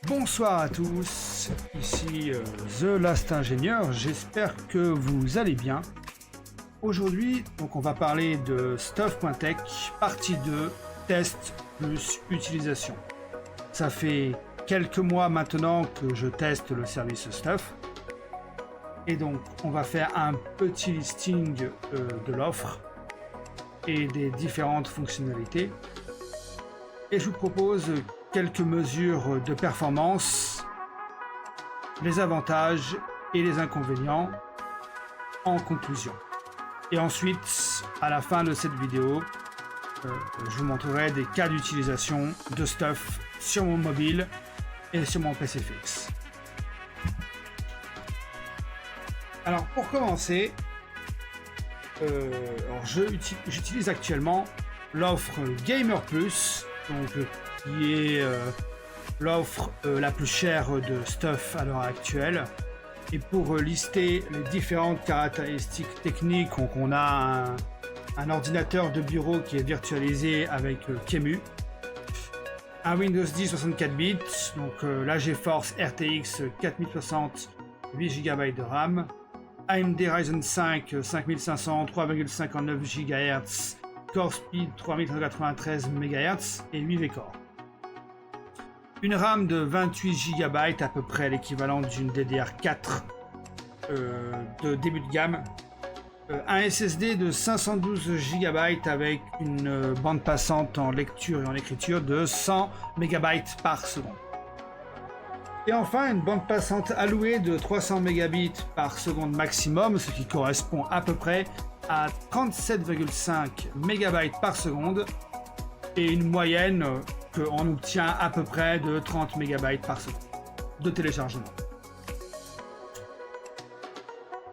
Bonsoir à tous, ici The Last Ingénieur, j'espère que vous allez bien. Aujourd'hui, donc on va parler de Stuff.tech, partie 2, test plus utilisation. Ça fait quelques mois maintenant que je teste le service Stuff. Et donc on va faire un petit listing de l'offre et des différentes fonctionnalités. Et je vous propose quelques mesures de performance, les avantages et les inconvénients en conclusion. Et ensuite, à la fin de cette vidéo, je vous montrerai des cas d'utilisation de Stuff sur mon mobile et sur mon PC fixe. Alors pour commencer, j'utilise actuellement l'offre Gamer Plus, donc qui est l'offre la plus chère de Stuff à l'heure actuelle. Et pour lister les différentes caractéristiques techniques, donc on a un ordinateur de bureau qui est virtualisé avec QEMU, un Windows 10 64 bits, donc la GeForce RTX 4060 8 GB de RAM, AMD Ryzen 5 5500 3,59 GHz, Core Speed 3193 MHz et 8 vCore. Une RAM de 28 GB, à peu près l'équivalent d'une DDR4 de début de gamme. Un SSD de 512 GB avec une bande passante en lecture et en écriture de 100 MB par seconde. Et enfin, une bande passante allouée de 300 Mbps par seconde maximum, ce qui correspond à peu près à 37,5 MB par seconde et une moyenne qu'on obtient à peu près de 30 MB par seconde de téléchargement.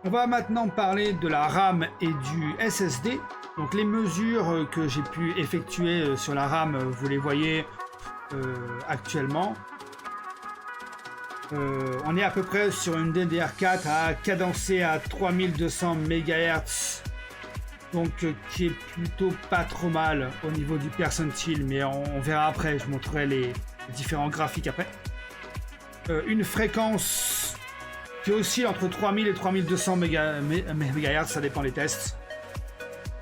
On va maintenant parler de la RAM et du SSD. Donc les mesures que j'ai pu effectuer sur la RAM, vous les voyez actuellement. On est à peu près sur une DDR4 à cadencer à 3200 MHz, donc qui est plutôt pas trop mal au niveau du percentile, mais on verra après, je montrerai les différents graphiques après. Une fréquence qui oscille entre 3000 et 3200 MHz, ça dépend des tests.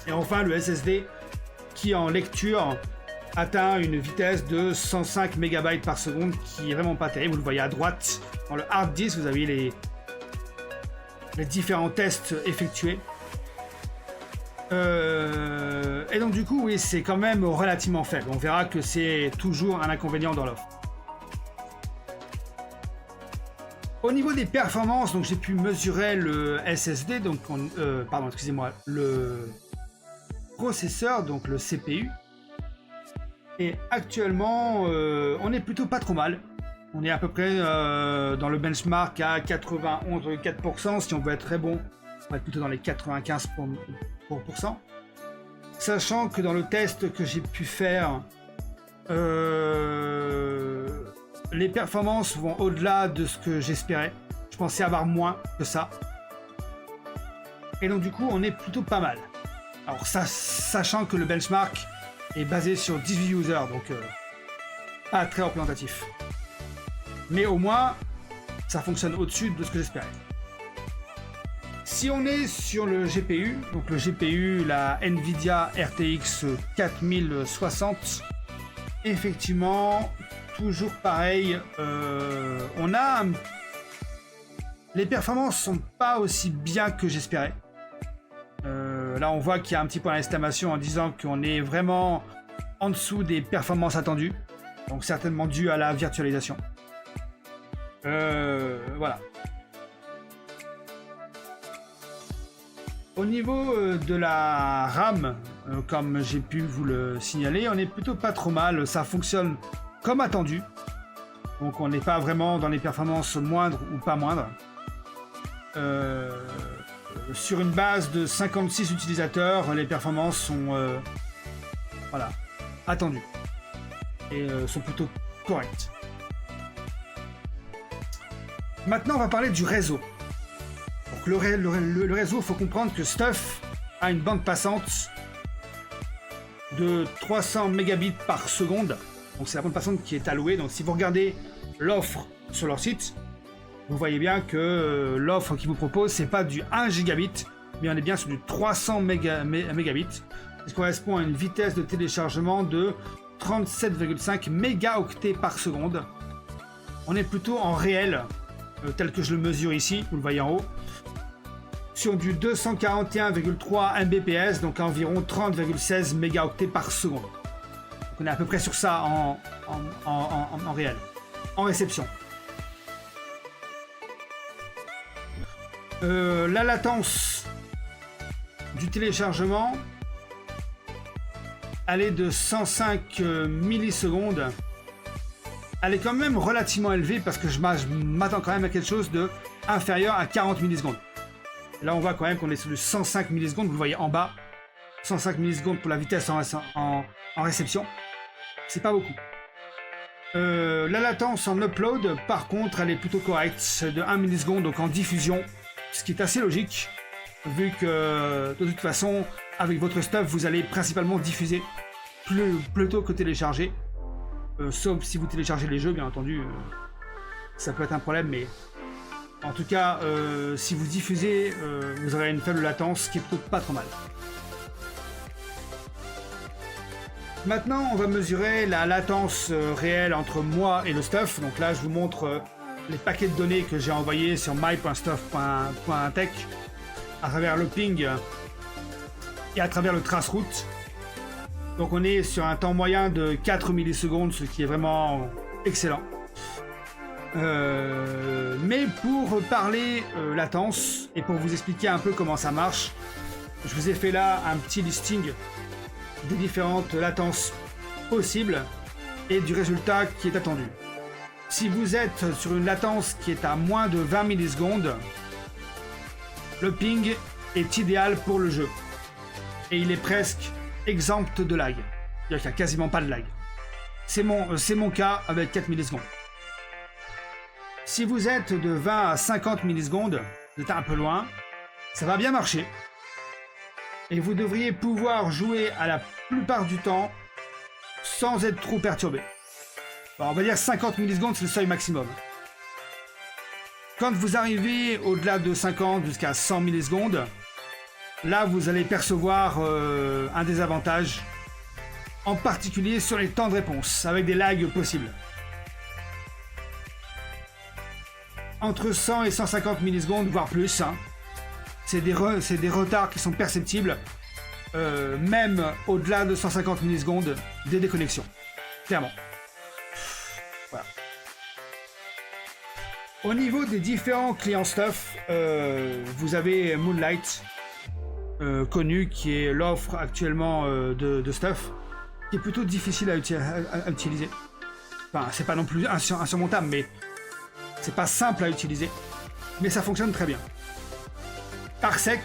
Et enfin le SSD qui en lecture atteint une vitesse de 105 MB par seconde, qui est vraiment pas terrible. Vous le voyez à droite dans le hard disk, vous avez les différents tests effectués. Et donc du coup, oui, c'est quand même relativement faible. On verra que c'est toujours un inconvénient dans l'offre. Au niveau des performances, donc j'ai pu mesurer le SSD, donc le processeur, donc le CPU. Et actuellement, on est plutôt pas trop mal. On est à peu près dans le benchmark à 91,4%. Si on veut être très bon, on va être plutôt dans les 95%. Sachant que dans le test que j'ai pu faire, les performances vont au-delà de ce que j'espérais. Je pensais avoir moins que ça. Et donc du coup, on est plutôt pas mal. Alors ça, sachant que le benchmark est basé sur 18 users, donc pas très représentatif. Mais au moins, ça fonctionne au-dessus de ce que j'espérais. Si on est sur le GPU, donc le GPU, la Nvidia RTX 4060, effectivement, toujours pareil, les performances sont pas aussi bien que j'espérais. Là, on voit qu'il y a un petit point d'exclamation en disant qu'on est vraiment en dessous des performances attendues, donc certainement dû à la virtualisation. Voilà. Au niveau de la RAM, comme j'ai pu vous le signaler, on est plutôt pas trop mal, ça fonctionne comme attendu. Donc on n'est pas vraiment dans les performances moindres ou pas moindres. Sur une base de 56 utilisateurs, les performances sont attendues et sont plutôt correctes. Maintenant, on va parler du réseau. Donc, le réseau, il faut comprendre que Stuff a une bande passante de 300 mégabits par seconde. Donc c'est la bande passante qui est allouée. Donc si vous regardez l'offre sur leur site, vous voyez bien que l'offre qu'ils vous proposent, c'est pas du 1 gigabit, mais on est bien sur du 300 mégabits, ce qui correspond à une vitesse de téléchargement de 37,5 mégaoctets par seconde. On est plutôt en réel, tel que je le mesure ici, vous le voyez en haut, sur du 241,3 Mbps, donc à environ 30,16 mégaoctets par seconde. Donc on est à peu près sur ça en réel, en réception. La latence du téléchargement, elle est de 105 millisecondes. Elle est quand même relativement élevée parce que je m'attends quand même à quelque chose de inférieur à 40 millisecondes. Là, on voit quand même qu'on est sur du 105 millisecondes, vous le voyez en bas. 105 millisecondes pour la vitesse en réception. C'est pas beaucoup. La latence en upload, par contre, elle est plutôt correcte, de 1 milliseconde, donc en diffusion, ce qui est assez logique, vu que de toute façon, avec votre stuff, vous allez principalement diffuser plutôt que télécharger. Sauf si vous téléchargez les jeux, bien entendu, ça peut être un problème, mais en tout cas, si vous diffusez, vous aurez une faible latence, qui est plutôt pas trop mal. Maintenant, on va mesurer la latence réelle entre moi et le stuff. Donc là, je vous montre les paquets de données que j'ai envoyés sur my.stuff.tech à travers le ping et à travers le traceroute. Donc on est sur un temps moyen de 4 millisecondes, ce qui est vraiment excellent. Mais pour parler latence et pour vous expliquer un peu comment ça marche, je vous ai fait là un petit listing des différentes latences possibles et du résultat qui est attendu. Si vous êtes sur une latence qui est à moins de 20 millisecondes, le ping est idéal pour le jeu. Et il est presque exempt de lag. C'est-à-dire qu'il n'y a quasiment pas de lag. C'est mon cas avec 4 millisecondes. Si vous êtes de 20 à 50 millisecondes, vous êtes un peu loin, ça va bien marcher. Et vous devriez pouvoir jouer à la plupart du temps sans être trop perturbé. Alors on va dire 50 millisecondes, c'est le seuil maximum. Quand vous arrivez au-delà de 50 jusqu'à 100 millisecondes, là vous allez percevoir un désavantage, en particulier sur les temps de réponse, avec des lags possibles. Entre 100 et 150 millisecondes, voire plus, hein. C'est des retards qui sont perceptibles, même au-delà de 150 millisecondes, des déconnexions, clairement. Voilà. Au niveau des différents clients stuff, vous avez Moonlight, connu, qui est l'offre actuellement de stuff, qui est plutôt difficile à utiliser. Enfin, c'est pas non plus insurmontable, mais c'est pas simple à utiliser, mais ça fonctionne très bien. Parsec,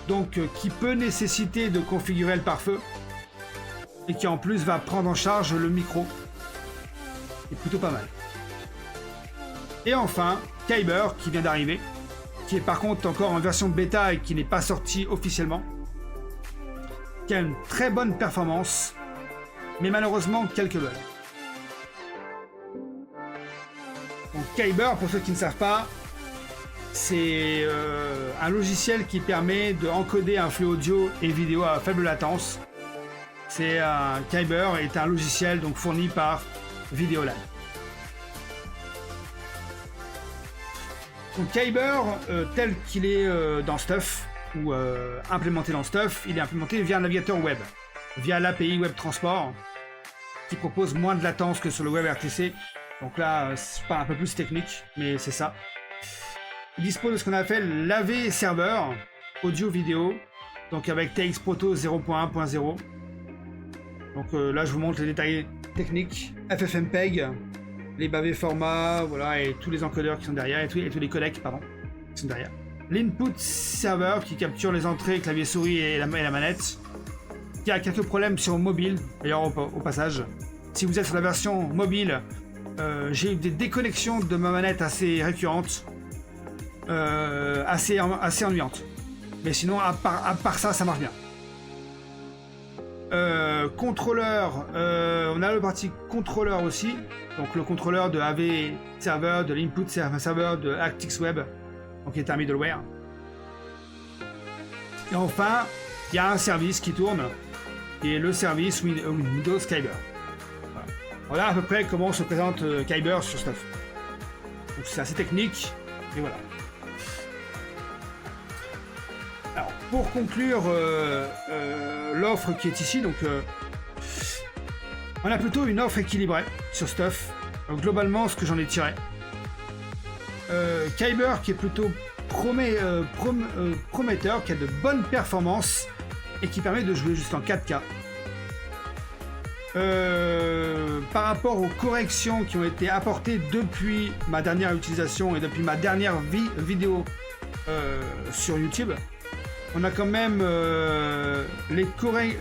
donc qui peut nécessiter de configurer le pare-feu et qui en plus va prendre en charge le micro. C'est plutôt pas mal. Et enfin, Kyber qui vient d'arriver, qui est par contre encore en version bêta et qui n'est pas sorti officiellement, qui a une très bonne performance, mais malheureusement quelques bugs. Donc Kyber, pour ceux qui ne savent pas, c'est un logiciel qui permet de encoder un flux audio et vidéo à faible latence. Kyber est un logiciel donc fourni par Videoland. Donc Kyber, tel qu'il est dans Stuff, ou implémenté dans Stuff, il est implémenté via un navigateur web, via l'API Web Transport, qui propose moins de latence que sur le WebRTC. Donc là, c'est pas un peu plus technique, mais c'est ça. Il dispose de ce qu'on appelle l'AV Server, audio-vidéo, donc avec TX Proto 0.1.0. Donc là, je vous montre les détails techniques, FFmpeg, les bavés formats, voilà, et tous les encodeurs qui sont derrière, et tous les codecs, pardon, qui sont derrière. L'input server qui capture les entrées, clavier souris et la manette, qui a quelques problèmes sur mobile, d'ailleurs au passage. Si vous êtes sur la version mobile, j'ai eu des déconnexions de ma manette assez récurrentes, assez ennuyantes. Mais sinon, à part ça, ça marche bien. Contrôleur, on a le parti contrôleur aussi, donc le contrôleur de AV Server, de l'Input Server, de ActixWeb, donc qui est un middleware. Et enfin, il y a un service qui tourne, qui est le service Windows Kyber. Voilà à peu près comment se présente Kyber sur Stuff. Donc c'est assez technique, et voilà. Alors, pour conclure l'offre qui est ici, donc on a plutôt une offre équilibrée sur Stuff. Donc, globalement, ce que j'en ai tiré. Kyber qui est plutôt prometteur, qui a de bonnes performances et qui permet de jouer jusqu'en 4K. Par rapport aux corrections qui ont été apportées depuis ma dernière utilisation et depuis ma dernière vidéo sur YouTube, on a quand même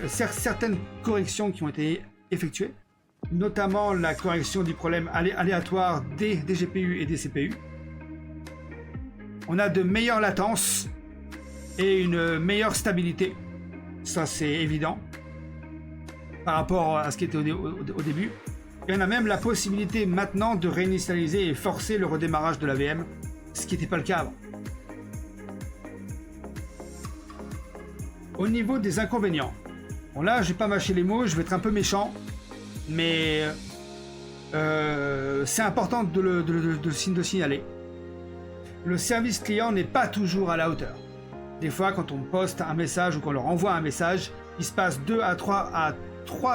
certaines corrections qui ont été effectuées, notamment la correction du problème aléatoire des GPU et des CPU. On a de meilleures latences et une meilleure stabilité, ça c'est évident, par rapport à ce qui était au début. Et on a même la possibilité maintenant de réinitialiser et forcer le redémarrage de la VM, ce qui n'était pas le cas avant. Au niveau des inconvénients, bon là je vais pas mâcher les mots, je vais être un peu méchant, mais c'est important de le signaler. Le service client n'est pas toujours à la hauteur. Des fois, quand on poste un message ou qu'on leur envoie un message, il se passe 2 à 3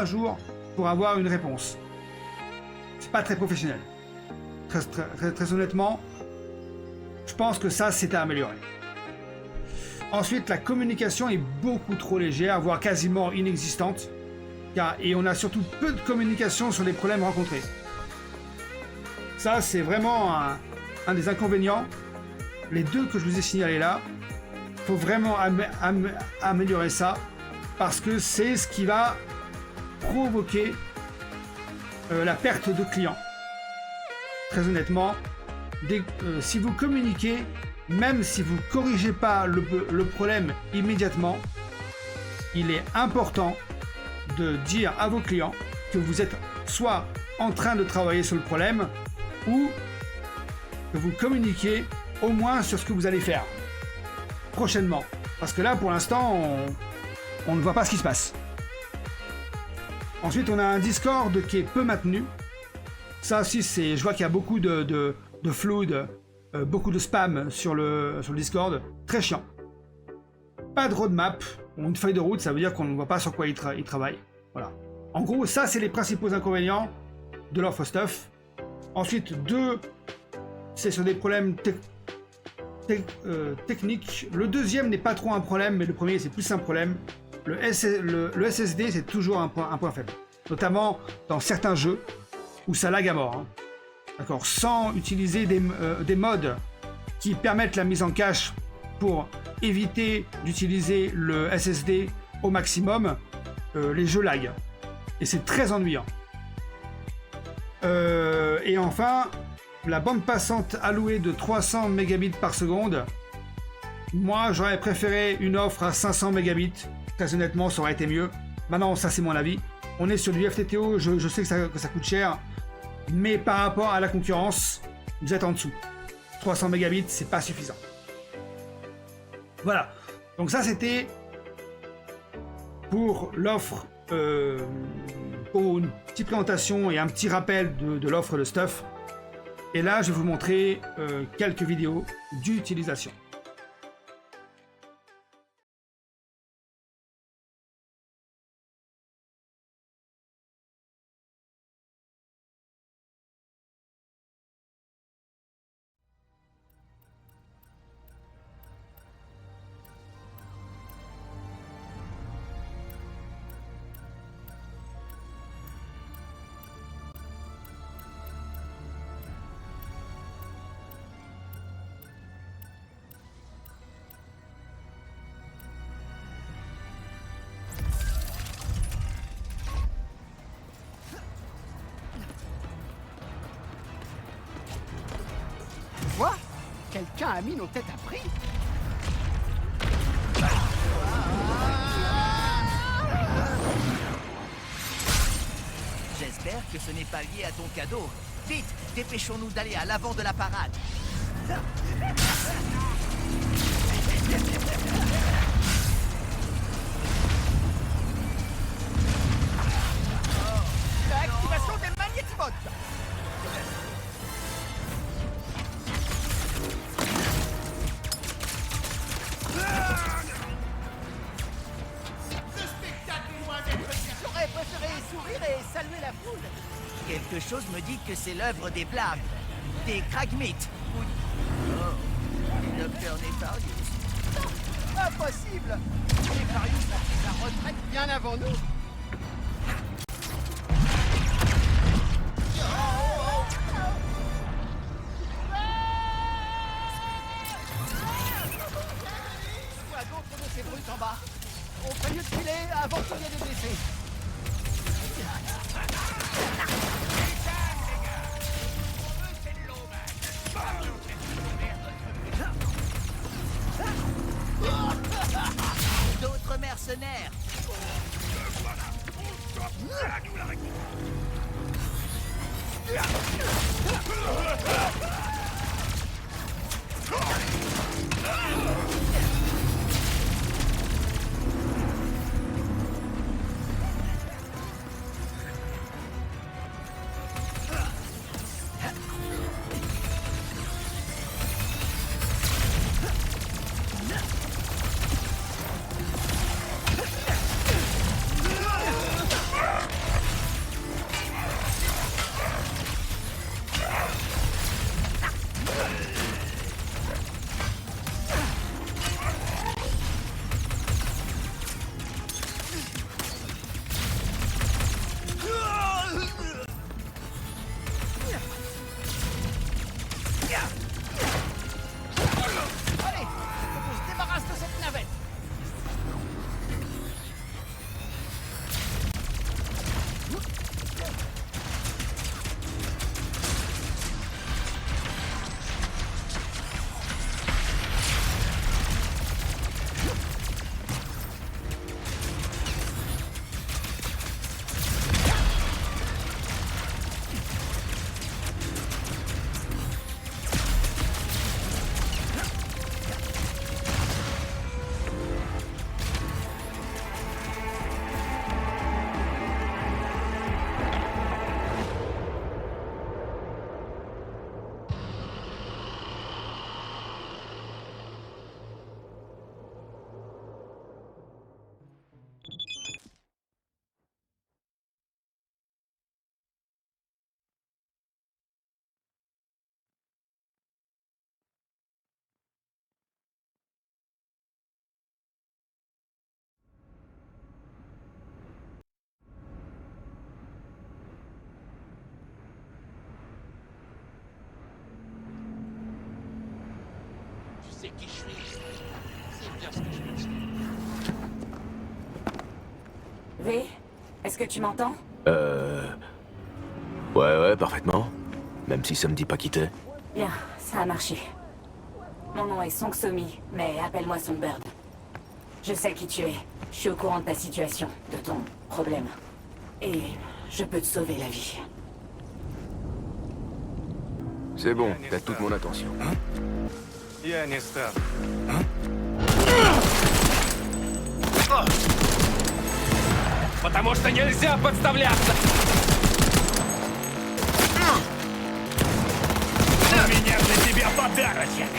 jours pour avoir une réponse. C'est pas très professionnel. Très honnêtement, je pense que ça, c'est à améliorer. Ensuite, la communication est beaucoup trop légère, voire quasiment inexistante. Et on a surtout peu de communication sur les problèmes rencontrés. Ça, c'est vraiment un des inconvénients. Les deux que je vous ai signalés là, il faut vraiment améliorer ça, parce que c'est ce qui va provoquer la perte de clients. Très honnêtement, si vous communiquez, même si vous ne corrigez pas le problème immédiatement, il est important de dire à vos clients que vous êtes soit en train de travailler sur le problème, ou que vous communiquez au moins sur ce que vous allez faire prochainement. Parce que là, pour l'instant, on ne voit pas ce qui se passe. Ensuite, on a un Discord qui est peu maintenu. Ça aussi, je vois qu'il y a beaucoup de flood, beaucoup de spam sur le Discord. Très chiant. Pas de roadmap. Une feuille de route, ça veut dire qu'on ne voit pas sur quoi il travaille. Voilà. En gros, ça, c'est les principaux inconvénients de l'offre Stuff. Ensuite, c'est sur des problèmes techniques. Le deuxième n'est pas trop un problème, mais le premier, c'est plus un problème. Le SSD, c'est toujours un point faible. Notamment dans certains jeux où ça lag à mort. Hein. D'accord. Sans utiliser des modes qui permettent la mise en cache pour éviter d'utiliser le SSD au maximum, les jeux lag. Et c'est très ennuyant. Et enfin, la bande passante allouée de 300 mégabits par seconde. Moi, j'aurais préféré une offre à 500 mégabits. Très honnêtement, ça aurait été mieux. Maintenant, ça c'est mon avis. On est sur du FTTO, je sais que ça coûte cher. Mais par rapport à la concurrence, vous êtes en dessous. 300 mégabits, c'est pas suffisant. Voilà. Donc ça, c'était pour l'offre, pour une petite présentation et un petit rappel de l'offre de Stuff. Et là, je vais vous montrer quelques vidéos d'utilisation. Quoi? Quelqu'un a mis nos têtes à prix? J'espère que ce n'est pas lié à ton cadeau. Vite, dépêchons-nous d'aller à l'avant de la parade. L'activation des magnétimodes. Ce spectacle est loin d'être bien. J'aurais préféré sourire et saluer la foule. Quelque chose me dit que c'est l'œuvre des Blagues, des Kragmites. Oh, du docteur Nefarius. Impossible. Nefarius a pris sa retraite bien avant nous. Quoi d'autre de ces brutes en bas? On fait mieux de filer avant qu'il y ait des blessés. D'autres mercenaires. Allez, on se débarrasse de cette navette. Tu sais qui je suis. C'est bien ce que je pense. V, est-ce que tu m'entends? Ouais, parfaitement. Même si ça me dit pas quitter. Bien, ça a marché. Mon nom est Song Somi, mais appelle-moi Songbird. Je sais qui tu es. Je suis au courant de ta situation, de ton problème. Et je peux te sauver la vie. C'est bon, t'as toute mon attention. Я не стану. Потому что нельзя подставляться! У меня для тебя подарочек!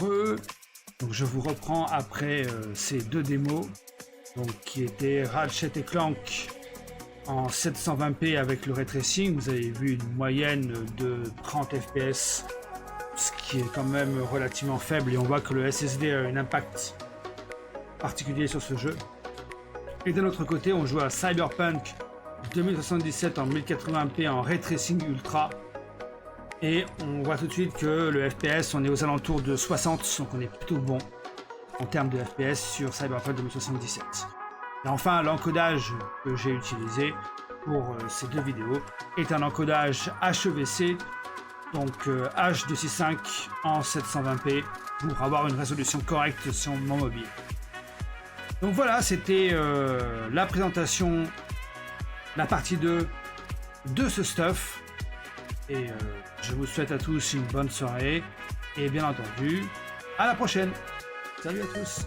Donc je vous reprends après ces deux démos, donc qui étaient Ratchet et Clank en 720p avec le ray tracing. Vous avez vu une moyenne de 30 fps, ce qui est quand même relativement faible, et on voit que le SSD a un impact particulier sur ce jeu. Et d'un autre côté, on joue à Cyberpunk 2077 en 1080p en ray tracing ultra. Et on voit tout de suite que le FPS, on est aux alentours de 60, donc on est plutôt bon en termes de FPS sur Cyberpunk 2077. Et enfin, l'encodage que j'ai utilisé pour ces deux vidéos est un encodage HEVC, donc H265 en 720p pour avoir une résolution correcte sur mon mobile. Donc voilà, c'était la présentation, la partie 2 de ce stuff. Et je vous souhaite à tous une bonne soirée. Et bien entendu, à la prochaine. Salut à tous.